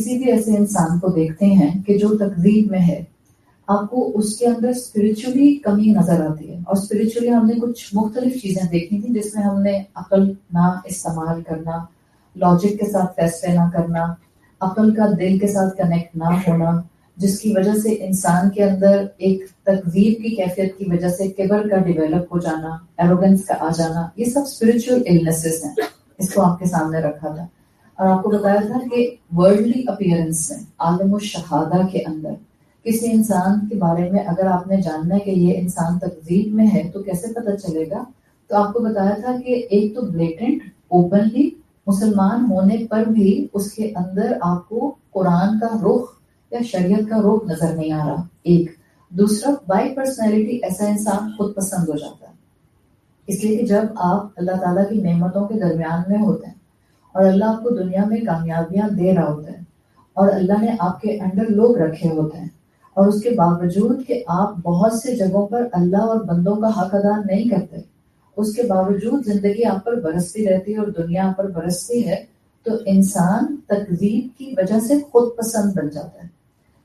کسی بھی ایسے انسان کو دیکھتے ہیں کہ جو تکذیب میں ہے، آپ کو اس کے اندر اسپرچولی کمی نظر آتی ہے. اور اسپرچولی ہم نے کچھ مختلف چیزیں دیکھی تھیں جس میں ہم نے عقل نہ استعمال کرنا، لاجک کے ساتھ فیصلے نہ کرنا، عقل کا دل کے ساتھ کنیکٹ نہ ہونا، جس کی وجہ سے انسان کے اندر ایک تکذیب کی کیفیت کی وجہ سے کبر کا ڈیولپ ہو جانا، ایروگنس کا آ جانا، یہ سب اسپرچل النیسز ہیں. اس کو آپ کے سامنے رکھا تھا اور آپ کو بتایا تھا کہ ورلڈلی اپیئرنس میں، عالم الشہادہ کے اندر کسی انسان کے بارے میں اگر آپ نے جاننا ہے کہ یہ انسان تکذیب میں ہے تو کیسے پتہ چلے گا؟ تو آپ کو بتایا تھا کہ ایک تو بلیٹنٹ اوپنلی مسلمان ہونے پر بھی اس کے اندر آپ کو قرآن کا رخ یا شریعت کا رخ نظر نہیں آ رہا. ایک دوسرا، بائی پرسنالٹی ایسا انسان خود پسند ہو جاتا ہے. اس لیے کہ جب آپ اللہ تعالیٰ کی نعمتوں کے درمیان میں ہوتے ہیں اور اللہ آپ کو دنیا میں کامیابیاں دے رہا ہوتا ہے اور اللہ نے آپ کے انڈر لوگ رکھے ہوتے ہیں، اور اس کے باوجود کہ آپ بہت سے جگہوں پر اللہ اور بندوں کا حق ادا نہیں کرتے، اس کے باوجود زندگی آپ پر برستی رہتی ہے اور دنیا آپ پر برستی ہے، تو انسان تکذیب کی وجہ سے خود پسند بن جاتا ہے.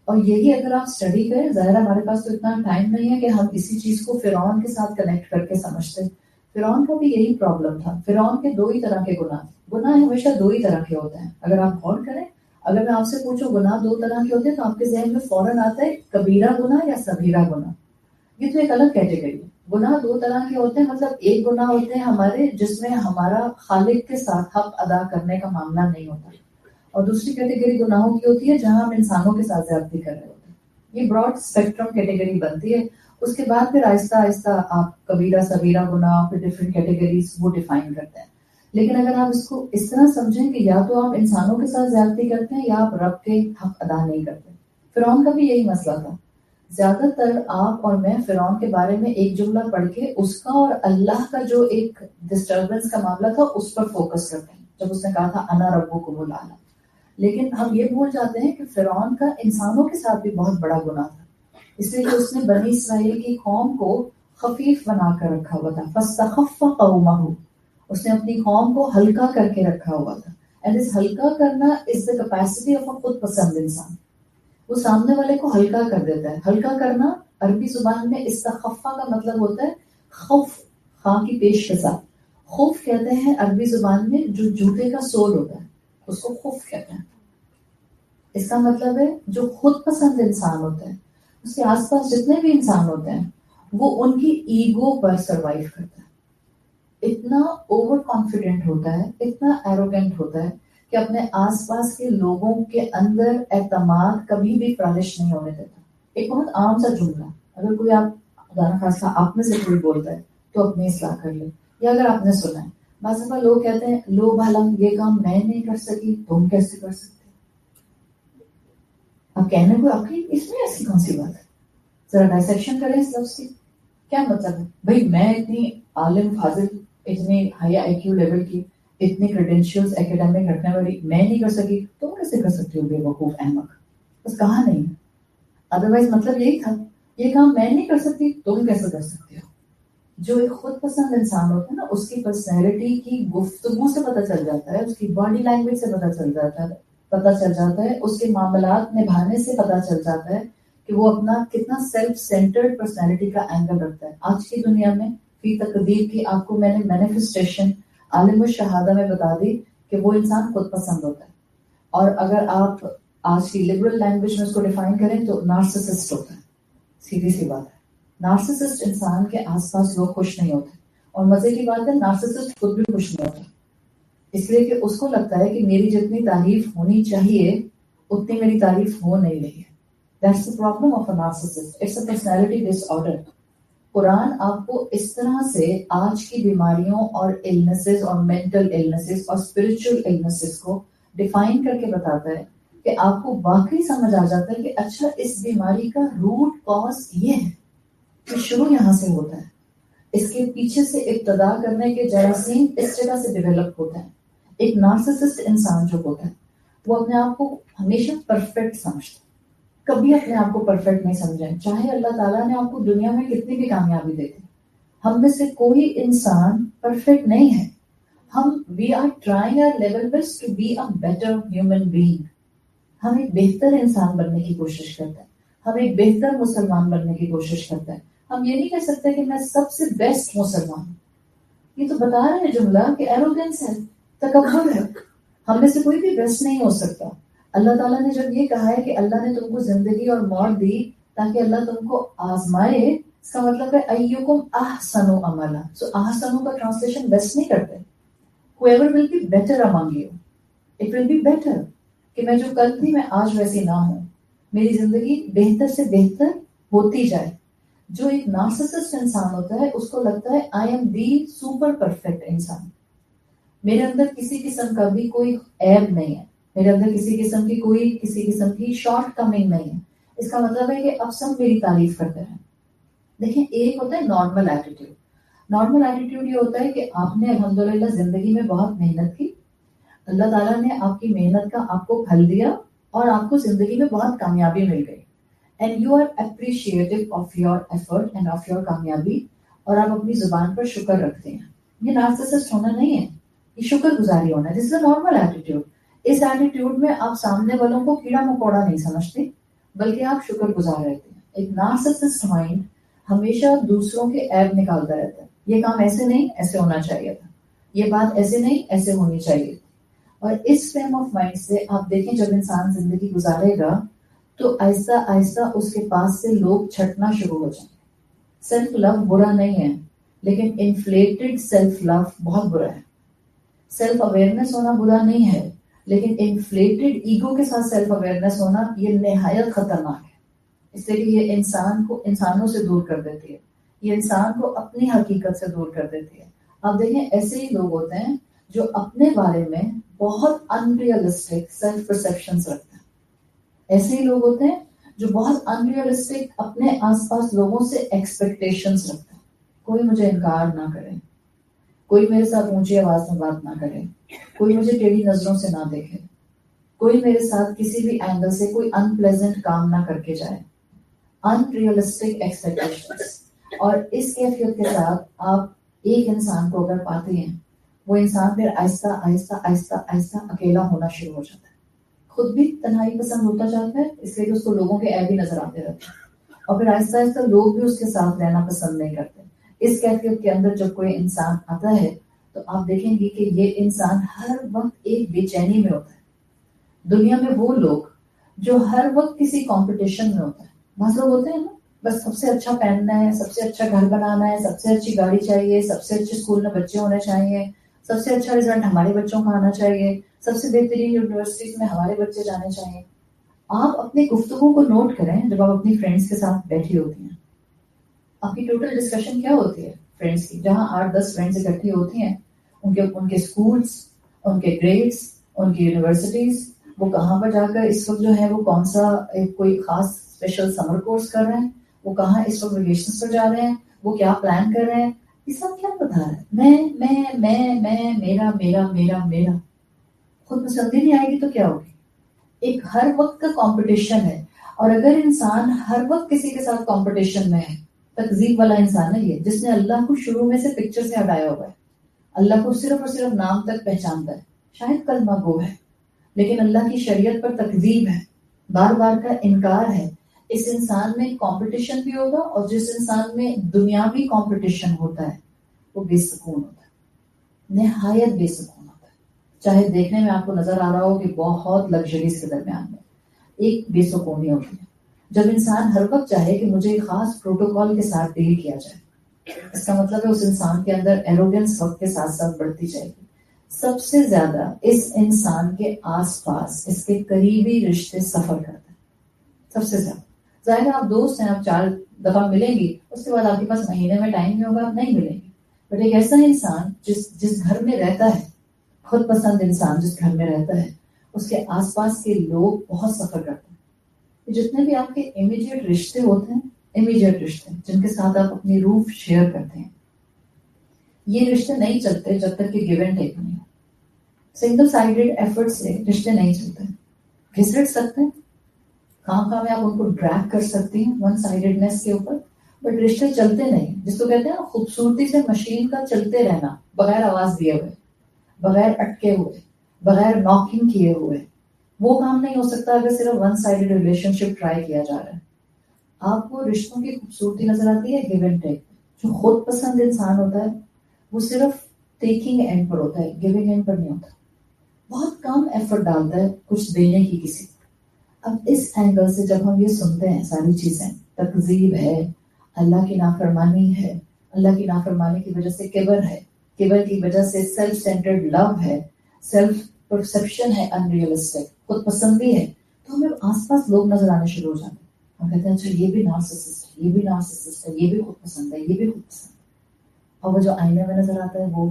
اور یہی اگر آپ اسٹڈی کریں، ظاہر ہمارے پاس تو اتنا ٹائم نہیں ہے کہ ہم اسی چیز کو فرعون کے ساتھ کنیکٹ کر کے سمجھتے. فرعون کا بھی یہی پرابلم تھا. فرعون کے 2 ہی طرح کے گناہ ہمیشہ 2 ہی طرح کے ہوتے ہیں. اگر آپ غور کریں، اگر میں آپ سے پوچھوں گناہ 2 طرح کے ہوتے ہیں تو آپ کے ذہن میں فوراً آتا ہے کبیرہ گناہ یا صغیرہ گناہ. یہ تو ایک الگ کیٹیگری ہے. گناہ 2 طرح کے ہوتے ہیں، مطلب ایک گناہ ہوتے ہیں ہمارے جس میں ہمارا خالق کے ساتھ حق ادا کرنے کا معاملہ نہیں ہوتا، اور دوسری کیٹیگری گناہوں کی ہوتی ہے جہاں ہم انسانوں کے ساتھ زیادتی کر رہے ہوتے ہیں. یہ براڈ اسپیکٹرم کیٹیگری بنتی ہے. اس کے بعد پھر آہستہ آہستہ آپ کبیرہ صغیرہ گناہ پھر ڈفرینٹ کیٹیگریز وہ ڈیفائن کرتے ہیں. لیکن اگر آپ اس کو اس طرح سمجھیں کہ یا تو آپ انسانوں کے ساتھ زیادتی کرتے ہیں یا آپ رب کے حق ادا نہیں کرتے. فرعون کا بھی یہی مسئلہ تھا. زیادہ تر آپ اور میں فرعون کے بارے میں ایک جملہ پڑھ کے اس کا اور اللہ کا جو ایک ڈسٹربنس کا معاملہ تھا اس پر فوکس کرتے ہیں، جب اس نے کہا تھا انا ربکم الاعلی. لیکن ہم یہ بھول جاتے ہیں کہ فرعون کا انسانوں کے ساتھ بھی بہت بڑا گناہ تھا، اس لیے کہ اس نے بنی اسرائیل کی قوم کو خفیف بنا کر رکھا ہوا تھا. فاستخف قومہ، اس نے اپنی قوم کو ہلکا کر کے رکھا ہوا تھا. اینڈ اس ہلکا کرنا از دا کیپیسٹی آف اے خود پسند انسان. وہ سامنے والے کو ہلکا کر دیتا ہے. ہلکا کرنا عربی زبان میں استخفا کا مطلب ہوتا ہے خوف، خاں کی پیش کے ساتھ. خوف کہتے ہیں عربی زبان میں جو جوتے کا سول ہوتا ہے اس کو خوف کہتے ہیں. اس کا مطلب ہے جو خود پسند انسان ہوتا ہے اس کے آس پاس جتنے بھی انسان ہوتے ہیں وہ ان کی ایگو پر سروائیو کرتا ہے. اتنا اوور کانفیڈنٹ ہوتا ہے، اتنا ایروگینٹ ہوتا ہے کہ اپنے آس پاس کے لوگوں کے اندر اعتماد کبھی بھی فالش نہیں ہونے دیتا. ایک بہت عام سا جملہ، اگر کوئی آپ میں سے کوئی بولتا ہے تو اپنی اصلاح کر لے. یا اگر آپ نے سنا ہے بعض دفعہ لوگ کہتے ہیں لو بھلا یہ کام میں نہیں کر سکی تم کیسے کر سکتے. اب کہنے کو آپ کی اس میں ایسی کون سی بات ہے؟ ذرا ڈائسیکشن کریں اس لفظ کی. کیا مطلب ہے بھائی میں اتنی عالم فاضل، اتنی ہائی آئی کیو لیول کی، اتنے کریڈینشیلز اکیڈمک رکھنے والی میں نہیں کر سکی تم کیسے کر سکتی ہو بے وقوف احمق. بس کہا نہیں، ادروائز مطلب یہی تھا یہ کام میں نہیں کر سکتی تم کیسے کر سکتی ہو. جو ایک خود پسند انسان ہوتا ہے نا اس کی پرسنالٹی کی گفتگو سے پتہ چل جاتا ہے، اس کی باڈی لینگویج سے پتہ چل جاتا ہے، اس کے معاملات نبھانے سے پتہ چل جاتا ہے کہ وہ اپنا کتنا سیلف سینٹرڈ پرسنالٹی کا اینگل رکھتا ہے. آج کی دنیا میں فی تقدیر کی آپ کو میں نے مینیفسٹیشن عالم الشہادہ میں بتا دی کہ وہ انسان خود پسند ہوتا ہے. اور اگر آپ آج کی لبرل لینگویج میں اس کو ڈیفائن کریں تو نارسسسٹ ہوتا ہے. سیدھی سی بات ہے، نارسسسٹ انسان کے آس پاس لوگ خوش نہیں ہوتے. اور مزے کی بات ہے نارسسسٹ خود بھی خوش نہیں ہوتا، اس لیے کہ اس کو لگتا ہے کہ میری جتنی تعریف ہونی چاہیے اتنی میری تعریف ہو نہیں رہی ہے. That's the problem of a narcissist. It's a personality disorder. قرآن آپ کو اس طرح سے آج کی بیماریوں اور illnesses اور mental illnesses اور spiritual illnesses کو ڈیفائن کر کے بتاتا ہے کہ آپ کو واقعی سمجھ آ جاتا ہے کہ اچھا اس بیماری کا روٹ کاز یہ ہے کہ شروع یہاں سے ہوتا ہے. اس کے پیچھے سے ابتدا کرنے کے جراثیم اس جگہ سے ڈیولپ ہوتے ہیں. ایک نارسسسٹ انسان جو ہوتا ہے وہ اپنے آپ کو ہمیشہ پرفیکٹ سمجھتا ہے، کبھی اپنے آپ کو پرفیکٹ نہیں سمجھیں چاہے اللہ تعالیٰ نے آپ کو دنیا میں کتنی بھی کامیابی دیتی. ہم میں سے کوئی انسان پرفیکٹ نہیں ہے. ہم we are trying our level best to be a better human being. ہم ایک بہتر انسان بننے کی کوشش کرتے ہیں، ہم ایک بہتر مسلمان بننے کی کوشش کرتے ہیں. ہم یہ نہیں کہہ سکتے کہ میں سب سے بیسٹ مسلمان ہوں. یہ تو بتا رہے ہیں جملہ کہ ایروگنس ہے، تکبر ہے. ہم میں سے کوئی بھی بیسٹ نہیں ہو سکتا. اللہ تعالیٰ نے جب یہ کہا ہے کہ اللہ نے تم کو زندگی اور موت دی تاکہ اللہ تم کو آزمائے، اس کا مطلب ہے ایکم احسن عملا. سو احسن کا ٹرانسلیشن بیسٹ نہیں کرتے. whoever will be better among you, it will be better. کہ میں جو کل تھی میں آج ویسی نہ ہوں، میری زندگی بہتر سے بہتر ہوتی جائے. جو ایک نارسسسٹ انسان ہوتا ہے اس کو لگتا ہے I am the super perfect انسان، میرے اندر کسی قسم کا بھی کوئی عیب نہیں ہے، میرے اندر کسی قسم کی شارٹ کمنگ نہیں ہے. اس کا مطلب ہے کہ اب سب میری تعریف کرتے ہیں. دیکھیں، ایک ہوتا ہے نارمل ایٹیٹیوڈ. نارمل ایٹیٹیوڈ یہ ہوتا ہے کہ آپ نے الحمدللہ زندگی میں بہت محنت کی، اللہ تعالیٰ نے آپ کی محنت کا آپ کو پھل دیا اور آپ کو زندگی میں بہت کامیابی مل گئی. And you are appreciative of your effort and of your کامیابی، اور آپ اپنی زبان پر شکر رکھتے ہیں. یہ نارسسسٹ ہونا نہیں ہے، یہ شکر گزاری ہونا ہے. This is a normal attitude. اس ایٹیٹیوڈ میں آپ سامنے والوں کو کیڑا مکوڑا نہیں سمجھتے بلکہ آپ شکر گزار رہتے ہیں. ایک نارسسسٹ مائنڈ ہمیشہ دوسروں کے عیب نکالتا رہتا ہے. یہ کام ایسے نہیں، ایسے ہونا چاہیے تھا، یہ بات ایسے نہیں، ایسے ہونی چاہیے تھی. اور اس فریم آف مائنڈ سے آپ دیکھیں جب انسان زندگی گزارے گا تو آہستہ آہستہ اس کے پاس سے لوگ چھٹنا شروع ہو جائیں. سیلف لو برا نہیں ہے، لیکن انفلیٹڈ سیلف لو بہت برا ہے. سیلف اویئرنیس ہونا برا نہیں ہے، لیکن انفلیٹڈ ایگو کے ساتھ سیلف اویئرنیس ہونا یہ نہایت خطرناک ہے. اس لیے کہ یہ انسان کو انسانوں سے دور کر دیتی ہے، یہ انسان کو اپنی حقیقت سے دور کر دیتی ہے. آپ دیکھیں ایسے ہی لوگ ہوتے ہیں جو اپنے بارے میں بہت انریئلسٹک سیلف پرسیپشنز رکھتے ہیں. ایسے ہی لوگ ہوتے ہیں جو بہت انریئلسٹک اپنے آس پاس لوگوں سے ایکسپیکٹیشنز رکھتے ہیں. کوئی مجھے انکار نہ کرے، کوئی میرے ساتھ اونچی آواز میں بات نہ کرے، کوئی مجھے ٹیڑھی نظروں سے نہ دیکھے، کوئی میرے ساتھ کسی بھی اینگل سے کوئی ان پلیزنٹ کام نہ کر کے جائے. انریئلسٹک ایکسپیکٹیشنز. اور اس کیفیت کے ساتھ آپ ایک انسان کو اگر پاتے ہیں، وہ انسان پھر آہستہ آہستہ آہستہ آہستہ اکیلا ہونا شروع ہو جاتا ہے. خود بھی تنہائی پسند ہوتا جاتا ہے، اس لیے کہ اس کو لوگوں کے عیب ہی نظر آتے رہتے ہیں. اور پھر آہستہ آہستہ لوگ بھی اس کے ساتھ رہنا پسند نہیں کرتے. اس کیفیت کے اندر جب کوئی انسان آتا ہے تو آپ دیکھیں گے کہ یہ انسان ہر وقت ایک بے چینی میں ہوتا ہے. دنیا میں وہ لوگ جو ہر وقت کسی کمپٹیشن میں ہوتا ہے. بعض لوگ ہوتے ہیں نا، بس سب سے اچھا پہننا ہے، سب سے اچھا گھر بنانا ہے، سب سے اچھی گاڑی چاہیے، سب سے اچھے اسکول میں بچے ہونے چاہیے، سب سے اچھا رزلٹ ہمارے بچوں کا آنا چاہیے، سب سے بہترین یونیورسٹیز میں ہمارے بچے جانے چاہیے. آپ اپنی گفتگو کو نوٹ کریں جب آپ اپنی فرینڈس کے ساتھ بیٹھی ہوتی ہیں. آپ کی ٹوٹل ڈسکشن کیا ہوتی ہے فرینڈس کی؟ جہاں 8-10 فرینڈس اکٹھی ہوتی ہیں، ان کے اسکولس، ان کے گریڈس، ان کی یونیورسٹیز، وہ کہاں پر جا کر اس وقت جو ہے وہ کون سا کوئی خاص اسپیشل سمر کورس کر رہے ہیں، وہ کہاں اس وقت ویکیشنز پر جا رہے ہیں، وہ کیا پلان کر رہے ہیں. یہ سب کیا بتا رہا ہے؟ میں میرا میرا میرا میرا. خود پسندی نہیں آئے گی تو کیا ہوگی؟ ایک ہر وقت کا کمپٹیشن ہے. اور اگر انسان ہر وقت کسی کے ساتھ کمپٹیشن میں ہے، تکذیب والا انسان ہے یہ، جس نے اللہ کو شروع میں سے پکچر سے ہٹایا ہوا ہے، اللہ کو صرف اور صرف نام تک پہچانتا ہے، شاید کلمہ گو ہے لیکن اللہ کی شریعت پر تکذیب ہے، بار بار کا انکار ہے. اس انسان میں کمپٹیشن بھی ہوگا، اور جس انسان میں دنیاوی کمپٹیشن ہوتا ہے وہ بے سکون ہوتا ہے، نہایت بے سکون ہوتا ہے. چاہے دیکھنے میں آپ کو نظر آ رہا ہو کہ بہت لگژریز کے درمیان میں ایک بے سکونی ہوتی ہے. جب انسان ہر وقت چاہے کہ مجھے ایک خاص پروٹوکول کے ساتھ ڈیل کیا جائے، اس کا مطلب ہے اس انسان کے اندر ایروگنس وقت کے ساتھ ساتھ بڑھتی جائے گی. سب سے زیادہ اس انسان کے آس پاس اس کے قریبی رشتے سفر کرتے ہیں، سب سے زیادہ. ظاہر ہے آپ دوست ہیں، آپ 4 دفعہ ملیں گی، اس کے بعد آپ کے پاس مہینے میں ٹائم نہیں ہوگا، آپ نہیں ملیں گے. بٹ ایک ایسا انسان جس گھر میں رہتا ہے، خود پسند انسان جس گھر میں رہتا ہے، اس کے آس پاس کے لوگ بہت سفر کرتے ہیں. جتنے بھی آپ کے امیڈیٹ رشتے ہوتے ہیں، امیڈیٹ رشتے جن کے ساتھ آپ اپنی روح شیئر کرتے ہیں، یہ رشتے نہیں چلتے جب تک کہ گیو اینڈ ٹیک نہیں ہو. سنگل سائیڈڈ ایفرٹ سے رشتے نہیں چلتے. گھسٹ سکتے ہیں، کہاں میں آپ ان کو ڈریگ کر سکتی ہیں ون سائیڈڈنیس کے اوپر، بٹ رشتے چلتے نہیں. جس کو کہتے ہیں نا خوبصورتی سے مشین کا چلتے رہنا، بغیر آواز دیے ہوئے، بغیر اٹکے ہوئے، بغیر ناکنگ کیے ہوئے. وہ کام نہیں ہو سکتا اگر صرف ون سائڈڈ ریلیشن شپ ٹرائی کیا جا رہا ہے. آپ کو رشتوں کی خوبصورتی نظر آتی ہے گیو اینڈ ٹیک. جو خود پسند انسان ہوتا ہے وہ صرف ٹیکنگ اینڈ پر ہوتا ہے, گیونگ اینڈ پر نہیں ہوتا. بہت کم ایفرٹ ڈالتا ہے کچھ دینے کی کسی کو. اب اس اینگل سے جب ہم یہ سنتے ہیں ساری چیزیں, تکذیب ہے, اللہ کی نافرمانی ہے, اللہ کی نافرمانی کی وجہ سے کبر ہے, کبر کی وجہ سے سیلف سینٹرڈ لو ہے, سیلف پرسپشن ہے انریلسٹک, خود پسندی ہے, تو ہمیں آس پاس لوگ نظر آنے شروع ہو جاتے ہیں. ہم کہتے ہیں اچھا یہ بھی نارسسسٹ ہے, یہ بھی نارسسسٹ ہے, یہ بھی خود پسند ہے, یہ بھی خود پسند ہے. اور وہ جو آئینے میں نظر آتا ہے وہ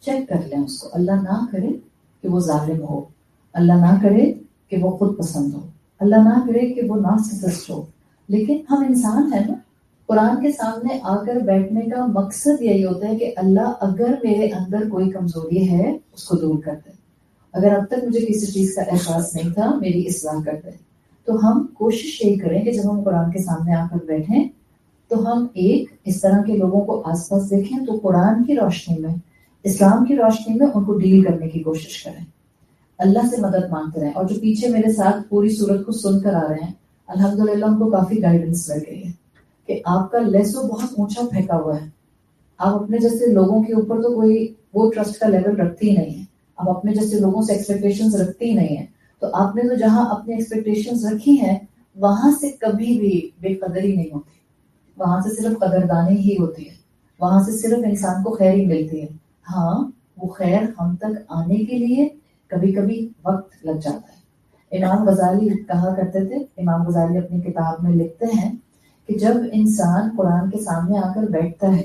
چیک کر لیں اس کو. اللہ نہ کرے کہ وہ ظالم ہو, اللہ نہ کرے کہ وہ خود پسند ہو, اللہ نہ کرے کہ وہ نارسسسٹ ہو, لیکن ہم انسان ہیں نا. قرآن کے سامنے آ کر بیٹھنے کا مقصد یہی ہوتا ہے کہ اللہ اگر میرے اندر کوئی کمزوری ہے اس کو دور کر دے. اگر اب تک مجھے کسی چیز کا احساس نہیں تھا میری اصلاح کر دے. تو ہم کوشش یہی کریں کہ جب ہم قرآن کے سامنے آ کر بیٹھیں تو ہم ایک اس طرح کے لوگوں کو آس پاس دیکھیں تو قرآن کی روشنی میں, اسلام کی روشنی میں ان کو ڈیل کرنے کی کوشش کریں, اللہ سے مدد مانگتے رہیں. اور جو پیچھے میرے ساتھ پوری صورت کو سن کر آ رہے ہیں الحمدللہ ان کو کافی گائیڈنس مل گئی ہے کہ آپ کا لیسو بہت اونچا پھینکا ہوا ہے. آپ اپنے جیسے لوگوں کے اوپر تو کوئی وہ ٹرسٹ کا لیول رکھتی ہی نہیں ہے, آپ اپنے جیسے لوگوں سے ایکسپیکٹیشنز رکھتی ہی نہیں ہے. تو آپ نے تو جہاں اپنی ایکسپیکٹیشنز رکھی ہیں وہاں سے کبھی بھی بے قدری نہیں ہوتی, وہاں سے صرف قدردانی ہی ہوتی ہے, وہاں سے صرف انسان کو خیر ہی ملتی ہے. ہاں وہ خیر ہم تک آنے کے لیے کبھی کبھی وقت لگ جاتا ہے. امام غزالی کہا کرتے تھے, امام غزالی اپنی کتاب میں لکھتے ہیں کہ جب انسان قرآن کے سامنے آ کر بیٹھتا ہے